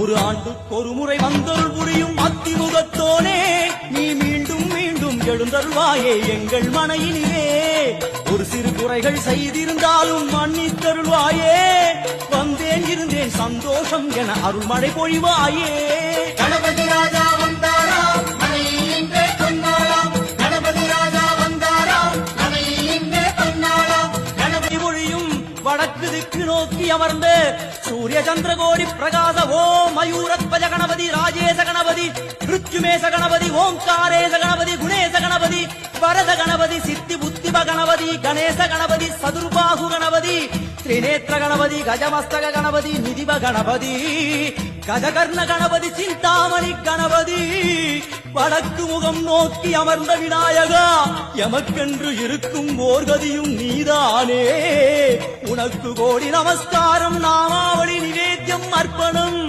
ஒரு ஆண்டுக்கு ஒரு முறை வந்தருள் புரியும் அத்திமுகத்தோனே, நீ மீண்டும் மீண்டும் எழுந்தருள்வாயே எங்கள் மனையினிலே. ஒரு சிறு குறைகள் செய்திருந்தாலும் மன்னித்தருள்வாயே, வந்தேன் இருந்தேன் சந்தோஷம் என அருள்மழை பொழிவாயே. கணபதி ராஜா வந்தாராம் மனையில் இன்றே பொன்னாளாம், கணபதி ராஜா வந்தாராம் மனையில் இன்றே பொன்னாளாம். கணபதி மொழியும் வடக்கு திக்கு நோக்கி அமர்ந்த சூரிய சந்திரகோடி பிரகாச ஓம் மயூரத்வஜ கணபதி ராஜேச கணபதி மிருத்யுமேச கணபதி ஓம்காரேச கணபதி குணேச கணபதி வரத கணபதி சித்தி புத்திப கணபதி கணேச கணபதி சதுர்பாகு கணபதி திரிநேத்திர கணபதி கஜமஸ்தக கணபதி நிதிப கணபதி கஜகர்ண கணபதி சிந்தாமணி கணபதி. வடக்கு முகம் நோக்கி அமர்ந்த விநாயகா, எமக்கென்று இருக்கும் ஓர்கதியும் நீதானே. உனக்கு கோடி நமஸ்காரம், நாமாவளி நிவேத்தியம் அர்ப்பணம்.